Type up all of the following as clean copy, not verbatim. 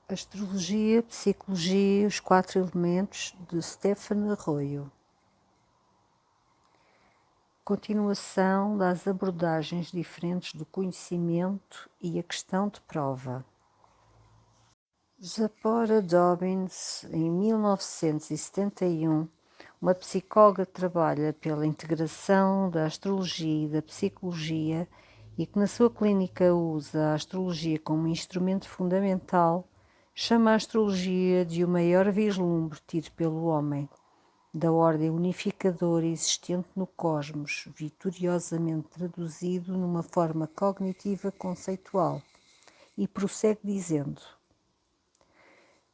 Astrologia, Psicologia e os 4 Elementos, de Stefano Arroio. Continuação das abordagens diferentes do conhecimento e a questão de prova. Zipporah Dobbins, em 1971, uma psicóloga que trabalha pela integração da astrologia e da psicologia e que na sua clínica usa a astrologia como instrumento fundamental, chama a astrologia de o maior vislumbre tido pelo homem, da ordem unificadora existente no cosmos, vitoriosamente traduzido numa forma cognitiva conceitual, e prossegue dizendo: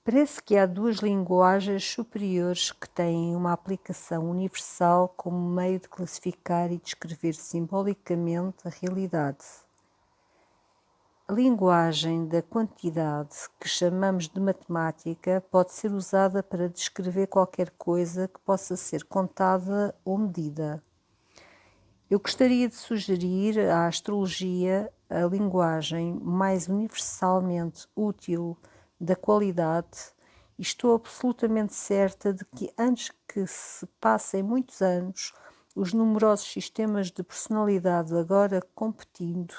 parece que há 2 linguagens superiores que têm uma aplicação universal como meio de classificar e descrever simbolicamente a realidade. A linguagem da quantidade, que chamamos de matemática, pode ser usada para descrever qualquer coisa que possa ser contada ou medida. Eu gostaria de sugerir à astrologia a linguagem mais universalmente útil da qualidade, e estou absolutamente certa de que antes que se passem muitos anos, os numerosos sistemas de personalidade agora competindo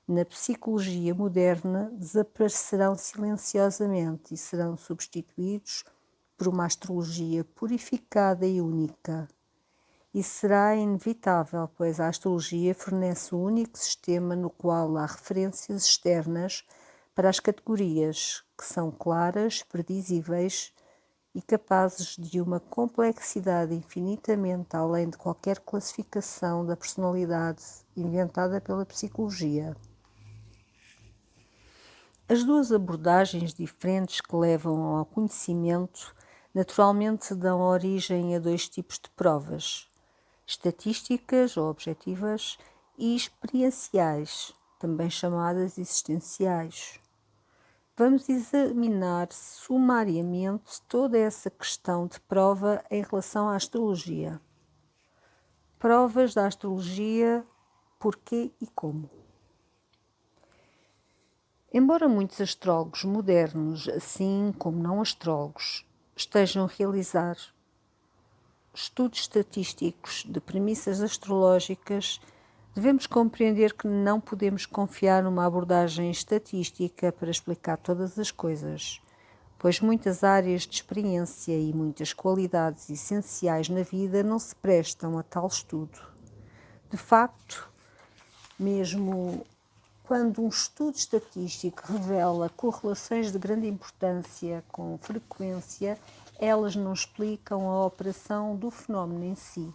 na psicologia moderna desaparecerão silenciosamente e serão substituídos por uma astrologia purificada e única. E será inevitável, pois a astrologia fornece o único sistema no qual há referências externas para as categorias, que são claras, predizíveis e capazes de uma complexidade infinitamente além de qualquer classificação da personalidade inventada pela psicologia. As 2 abordagens diferentes que levam ao conhecimento naturalmente dão origem a 2 tipos de provas: estatísticas ou objetivas e experienciais, também chamadas existenciais. Vamos examinar sumariamente toda essa questão de prova em relação à astrologia. Provas da astrologia, porquê e como. Embora muitos astrólogos modernos, assim como não astrólogos, estejam a realizar estudos estatísticos de premissas astrológicas, devemos compreender que não podemos confiar numa abordagem estatística para explicar todas as coisas, pois muitas áreas de experiência e muitas qualidades essenciais na vida não se prestam a tal estudo. De facto, mesmo quando um estudo estatístico revela correlações de grande importância com frequência, elas não explicam a operação do fenómeno em si.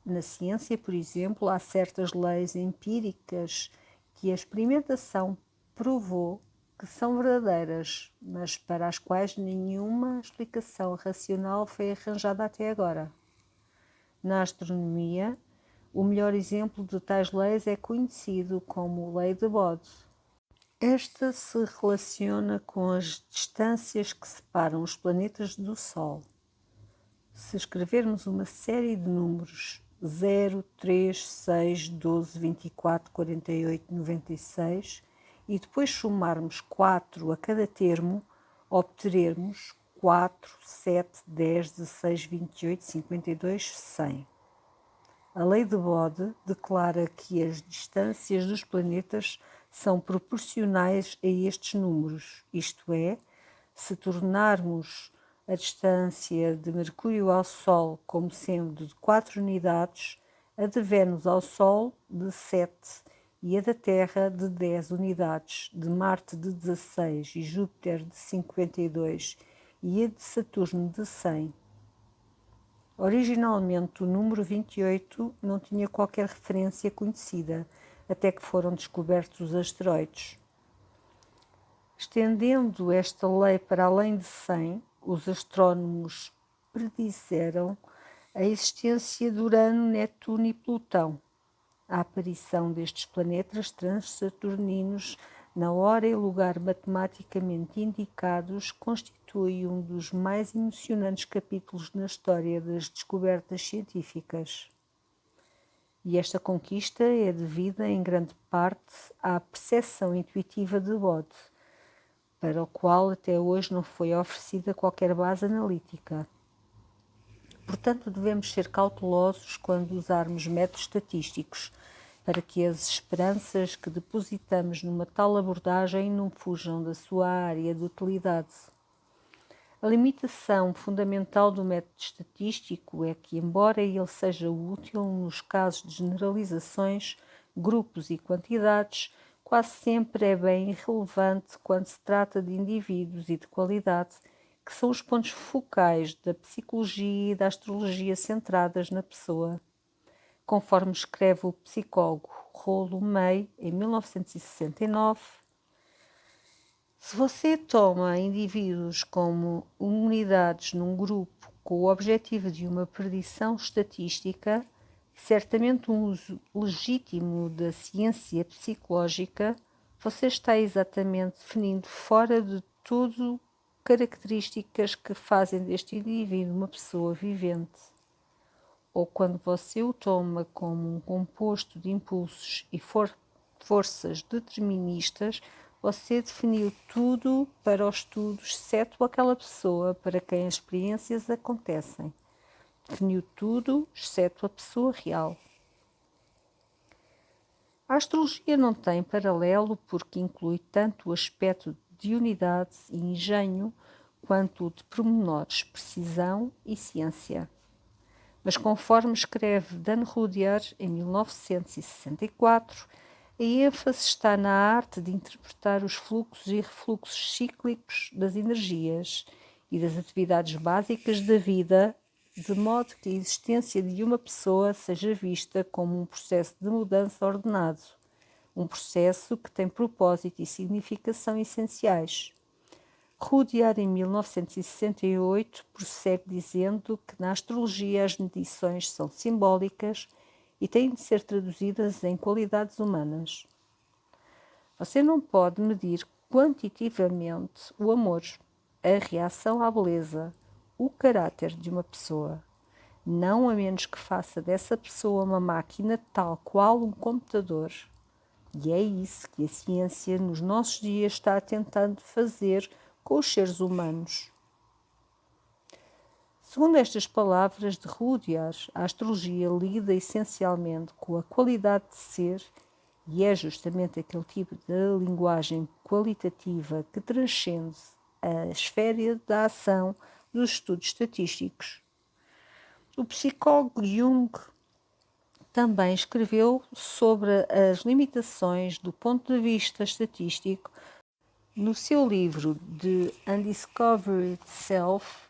Na ciência, por exemplo, há certas leis empíricas que a experimentação provou que são verdadeiras, mas para as quais nenhuma explicação racional foi arranjada até agora. Na astronomia, o melhor exemplo de tais leis é conhecido como Lei de Bode. Esta se relaciona com as distâncias que separam os planetas do Sol. Se escrevermos uma série de números 0, 3, 6, 12, 24, 48, 96 e depois somarmos 4 a cada termo, obteremos 4, 7, 10, 16, 28, 52, 100. A lei de Bode declara que as distâncias dos planetas são proporcionais a estes números, isto é, se tornarmos a distância de Mercúrio ao Sol como sendo de 4 unidades, a de Vênus ao Sol de 7 e a da Terra de 10 unidades, de Marte de 16 e Júpiter de 52 e a de Saturno de 100. Originalmente, o número 28 não tinha qualquer referência conhecida, até que foram descobertos os asteroides. Estendendo esta lei para além de 100, os astrónomos predisseram a existência de Urano, Netuno e Plutão. A aparição destes planetas transsaturninos na hora e lugar matematicamente indicados constitui um dos mais emocionantes capítulos na história das descobertas científicas. E esta conquista é devida, em grande parte, à percepção intuitiva de Bode. para o qual até hoje não foi oferecida qualquer base analítica. Portanto, devemos ser cautelosos quando usarmos métodos estatísticos, para que as esperanças que depositamos numa tal abordagem não fujam da sua área de utilidade. A limitação fundamental do método estatístico é que, embora ele seja útil nos casos de generalizações, grupos e quantidades, quase sempre é bem irrelevante quando se trata de indivíduos e de qualidade, que são os pontos focais da psicologia e da astrologia centradas na pessoa. Conforme escreve o psicólogo Rollo May, em 1969, se você toma indivíduos como unidades num grupo com o objetivo de uma predição estatística, certamente um uso legítimo da ciência psicológica, você está exatamente definindo fora de tudo características que fazem deste indivíduo uma pessoa vivente. Ou quando você o toma como um composto de impulsos e forças deterministas, você definiu tudo para os estudos, exceto aquela pessoa para quem as experiências acontecem. Definiu tudo, exceto a pessoa real. A astrologia não tem paralelo porque inclui tanto o aspecto de unidade e engenho, quanto o de pormenores, precisão e ciência. Mas conforme escreve Dan Rudyard em 1964, a ênfase está na arte de interpretar os fluxos e refluxos cíclicos das energias e das atividades básicas da vida, de modo que a existência de uma pessoa seja vista como um processo de mudança ordenado, um processo que tem propósito e significação essenciais. Rudyard, em 1968, prossegue dizendo que na astrologia as medições são simbólicas e têm de ser traduzidas em qualidades humanas. Você não pode medir quantitativamente o amor, a reação à beleza, o caráter de uma pessoa, não a menos que faça dessa pessoa uma máquina tal qual um computador. E é isso que a ciência nos nossos dias está tentando fazer com os seres humanos. Segundo estas palavras de Rudyard, a astrologia lida essencialmente com a qualidade de ser e é justamente aquele tipo de linguagem qualitativa que transcende a esfera da ação dos estudos estatísticos. O psicólogo Jung também escreveu sobre as limitações do ponto de vista estatístico no seu livro The Undiscovered Self.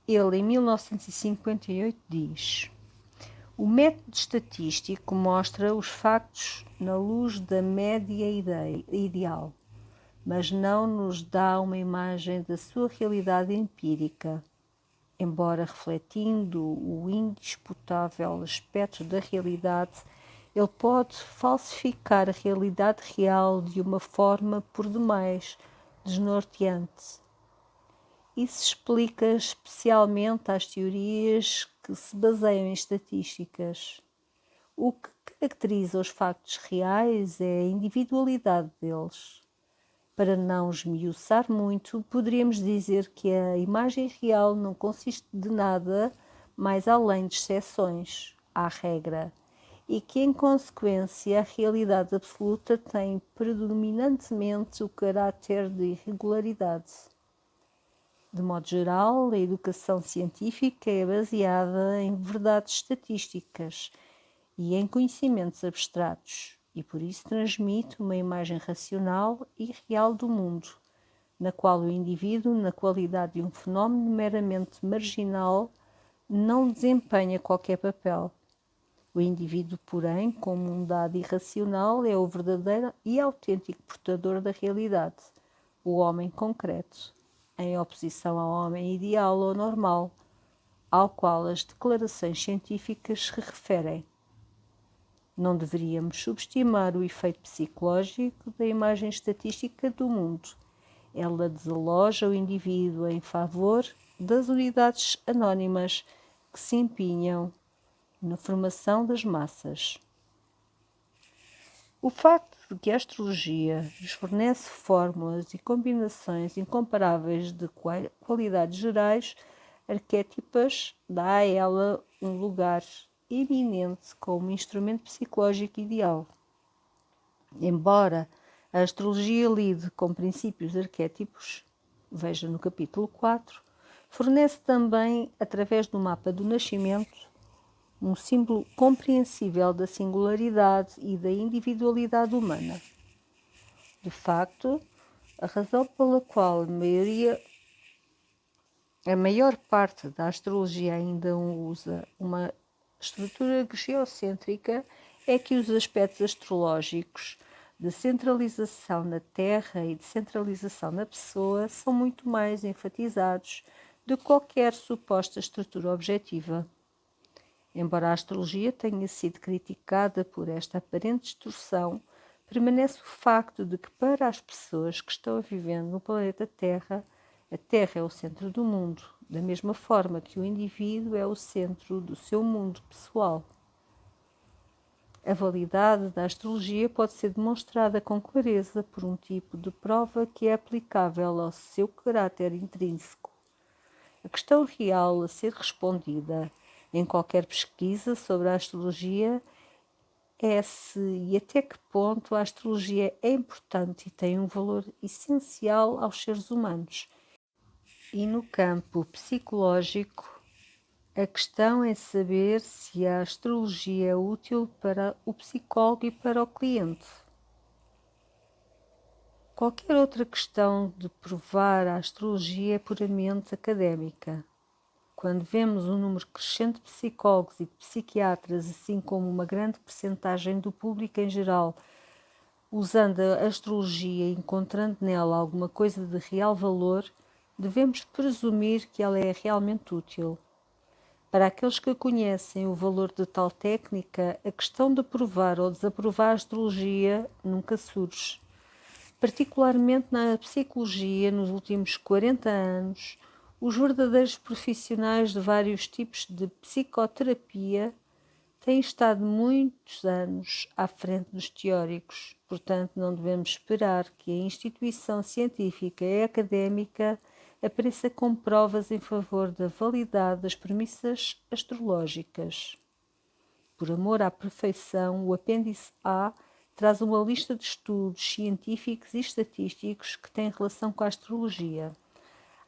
Ele, em 1958, diz: o método estatístico mostra os factos na luz da média ideal, mas não nos dá uma imagem da sua realidade empírica. Embora refletindo o indisputável aspecto da realidade, ele pode falsificar a realidade real de uma forma por demais desnorteante. Isso explica especialmente as teorias que se baseiam em estatísticas. O que caracteriza os factos reais é a individualidade deles. Para não esmiuçar muito, poderíamos dizer que a imagem real não consiste de nada mais além de exceções à regra, e que, em consequência, a realidade absoluta tem predominantemente o caráter de irregularidade. De modo geral, a educação científica é baseada em verdades estatísticas e em conhecimentos abstratos, e por isso transmite uma imagem racional e real do mundo, na qual o indivíduo, na qualidade de um fenómeno meramente marginal, não desempenha qualquer papel. O indivíduo, porém, como um dado irracional, é o verdadeiro e autêntico portador da realidade, o homem concreto, em oposição ao homem ideal ou normal, ao qual as declarações científicas se referem. Não deveríamos subestimar o efeito psicológico da imagem estatística do mundo. Ela desaloja o indivíduo em favor das unidades anónimas que se empenham na formação das massas. O facto porque a astrologia lhes fornece fórmulas e combinações incomparáveis de qualidades gerais, arquétipas, dá a ela um lugar eminente como instrumento psicológico ideal. Embora a astrologia lide com princípios arquétipos, veja no capítulo 4, fornece também, através do mapa do nascimento, um símbolo compreensível da singularidade e da individualidade humana. De facto, a razão pela qual a maior parte da astrologia ainda usa uma estrutura geocêntrica é que os aspectos astrológicos de centralização na Terra e de centralização na pessoa são muito mais enfatizados do que qualquer suposta estrutura objetiva. Embora a astrologia tenha sido criticada por esta aparente distorção, permanece o facto de que para as pessoas que estão vivendo no planeta Terra, a Terra é o centro do mundo, da mesma forma que o indivíduo é o centro do seu mundo pessoal. A validade da astrologia pode ser demonstrada com clareza por um tipo de prova que é aplicável ao seu caráter intrínseco. A questão real a ser respondida em qualquer pesquisa sobre a astrologia é se e até que ponto a astrologia é importante e tem um valor essencial aos seres humanos. E no campo psicológico, a questão é saber se a astrologia é útil para o psicólogo e para o cliente. Qualquer outra questão de provar a astrologia é puramente académica. Quando vemos um número crescente de psicólogos e de psiquiatras, assim como uma grande percentagem do público em geral, usando a astrologia e encontrando nela alguma coisa de real valor, devemos presumir que ela é realmente útil. Para aqueles que conhecem o valor de tal técnica, a questão de aprovar ou desaprovar a astrologia nunca surge. Particularmente na psicologia, nos últimos 40 anos, os verdadeiros profissionais de vários tipos de psicoterapia têm estado muitos anos à frente dos teóricos. Portanto, não devemos esperar que a instituição científica e académica apareça com provas em favor da validade das premissas astrológicas. Por amor à perfeição, o apêndice A traz uma lista de estudos científicos e estatísticos que têm relação com a astrologia.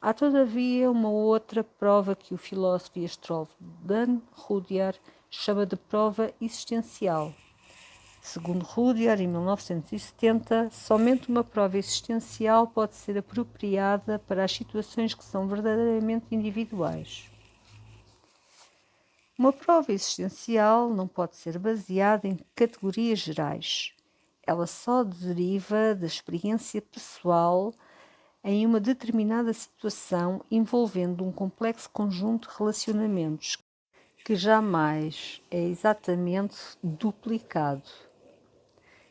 Há, todavia, uma outra prova que o filósofo e astrólogo Dan Rudyard chama de prova existencial. Segundo Rudyard, em 1970, somente uma prova existencial pode ser apropriada para as situações que são verdadeiramente individuais. Uma prova existencial não pode ser baseada em categorias gerais. Ela só deriva da experiência pessoal em uma determinada situação envolvendo um complexo conjunto de relacionamentos que jamais é exatamente duplicado.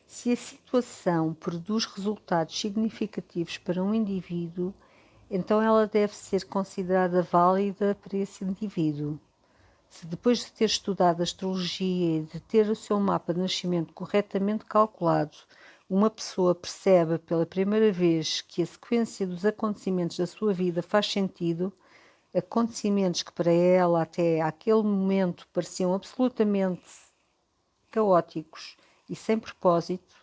Se a situação produz resultados significativos para um indivíduo, então ela deve ser considerada válida para esse indivíduo. Se depois de ter estudado astrologia e de ter o seu mapa de nascimento corretamente calculado, uma pessoa percebe pela primeira vez que a sequência dos acontecimentos da sua vida faz sentido, acontecimentos que para ela até aquele momento pareciam absolutamente caóticos e sem propósito,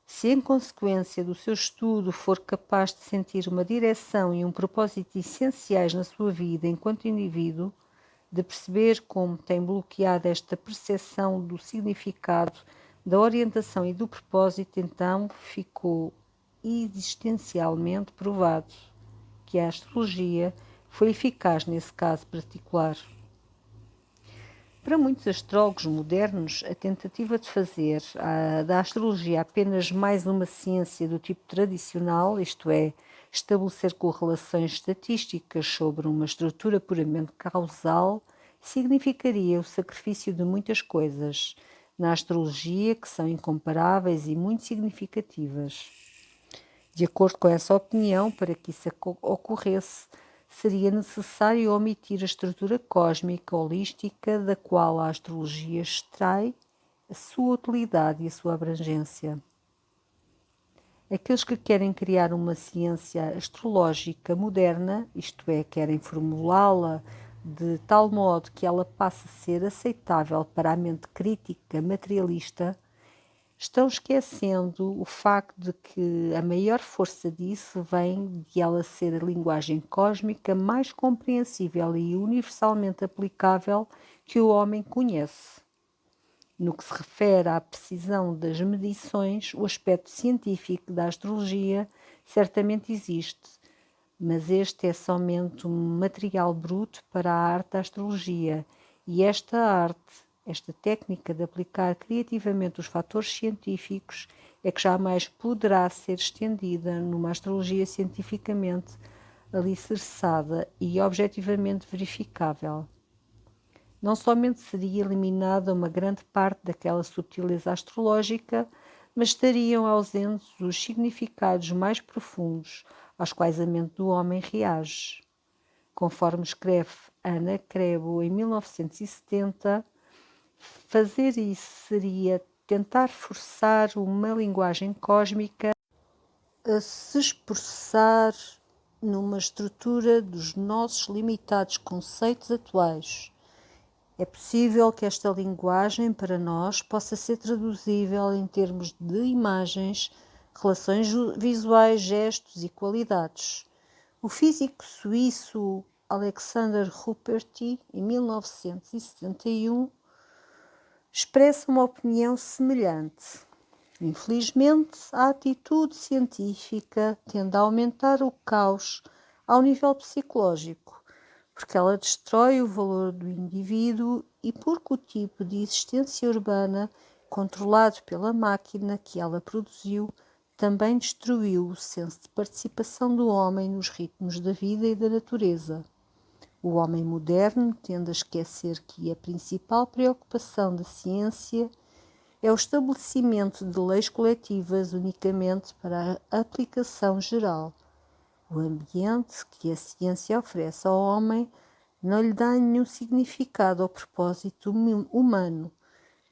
se em consequência do seu estudo for capaz de sentir uma direção e um propósito essenciais na sua vida enquanto indivíduo, de perceber como tem bloqueado esta percepção do significado, da orientação e do propósito, então ficou existencialmente provado que a astrologia foi eficaz nesse caso particular. Para muitos astrólogos modernos, a tentativa de fazer da astrologia apenas mais uma ciência do tipo tradicional, isto é, estabelecer correlações estatísticas sobre uma estrutura puramente causal, significaria o sacrifício de muitas coisas na astrologia que são incomparáveis e muito significativas. De acordo com essa opinião, para que isso ocorresse, seria necessário omitir a estrutura cósmica holística da qual a astrologia extrai a sua utilidade e a sua abrangência. Aqueles que querem criar uma ciência astrológica moderna, isto é, querem formulá-la de tal modo que ela passe a ser aceitável para a mente crítica materialista, estão esquecendo o facto de que a maior força disso vem de ela ser a linguagem cósmica mais compreensível e universalmente aplicável que o homem conhece. No que se refere à precisão das medições, o aspecto científico da astrologia certamente existe, mas este é somente um material bruto para a arte da astrologia, e esta arte, esta técnica de aplicar criativamente os fatores científicos, é que jamais poderá ser estendida numa astrologia cientificamente alicerçada e objetivamente verificável. Não somente seria eliminada uma grande parte daquela subtileza astrológica, mas estariam ausentes os significados mais profundos aos quais a mente do homem reage. Conforme escreve Anna Krebo em 1970, fazer isso seria tentar forçar uma linguagem cósmica a se expressar numa estrutura dos nossos limitados conceitos atuais. É possível que esta linguagem, para nós, possa ser traduzível em termos de imagens, relações visuais, gestos e qualidades. O físico suíço Alexander Ruperti, em 1971, expressa uma opinião semelhante. Infelizmente, a atitude científica tende a aumentar o caos ao nível psicológico, porque ela destrói o valor do indivíduo e porque o tipo de existência urbana, controlado pela máquina que ela produziu, também destruiu o senso de participação do homem nos ritmos da vida e da natureza. O homem moderno tende a esquecer que a principal preocupação da ciência é o estabelecimento de leis coletivas unicamente para a aplicação geral. O ambiente que a ciência oferece ao homem não lhe dá nenhum significado ao propósito humano.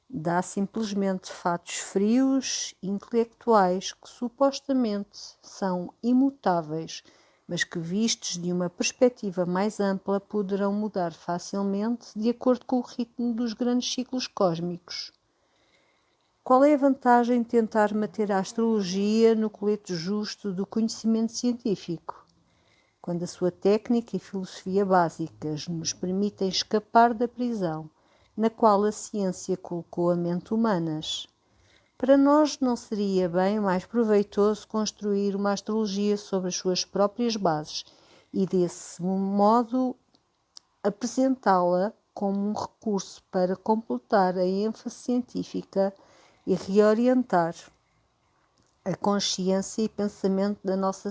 Dá simplesmente fatos frios e intelectuais que supostamente são imutáveis, mas que, vistos de uma perspectiva mais ampla, poderão mudar facilmente de acordo com o ritmo dos grandes ciclos cósmicos. Qual é a vantagem de tentar manter a astrologia no colete justo do conhecimento científico, quando a sua técnica e filosofia básicas nos permitem escapar da prisão na qual a ciência colocou a mente humanas? Para nós não seria bem mais proveitoso construir uma astrologia sobre as suas próprias bases e, desse modo, apresentá-la como um recurso para completar a ênfase científica e reorientar a consciência e pensamento da nossa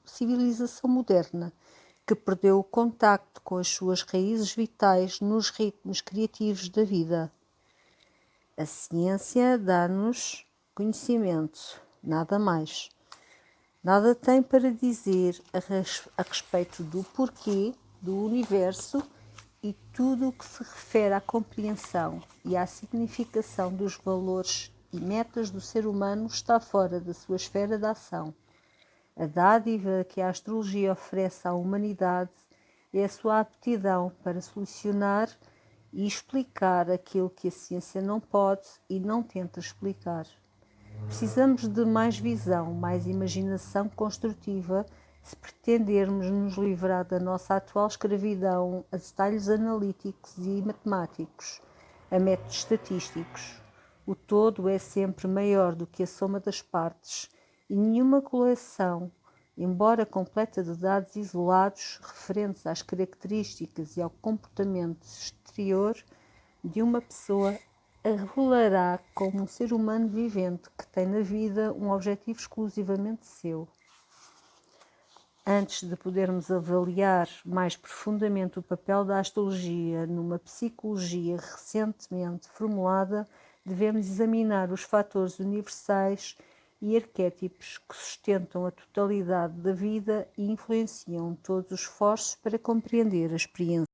civilização moderna, que perdeu o contacto com as suas raízes vitais nos ritmos criativos da vida. A ciência dá-nos conhecimento, nada mais. Nada tem para dizer a respeito do porquê do universo e tudo o que se refere à compreensão e à significação dos valores e metas do ser humano está fora da sua esfera de ação. A dádiva que a astrologia oferece à humanidade é a sua aptidão para solucionar e explicar aquilo que a ciência não pode e não tenta explicar. Precisamos de mais visão, mais imaginação construtiva se pretendermos nos livrar da nossa atual escravidão a detalhes analíticos e matemáticos, a métodos estatísticos. O todo é sempre maior do que a soma das partes e nenhuma coleção, embora completa de dados isolados referentes às características e ao comportamento exterior de uma pessoa, a revelará como um ser humano vivente que tem na vida um objetivo exclusivamente seu. Antes de podermos avaliar mais profundamente o papel da astrologia numa psicologia recentemente formulada, devemos examinar os fatores universais e arquétipos que sustentam a totalidade da vida e influenciam todos os esforços para compreender a experiência.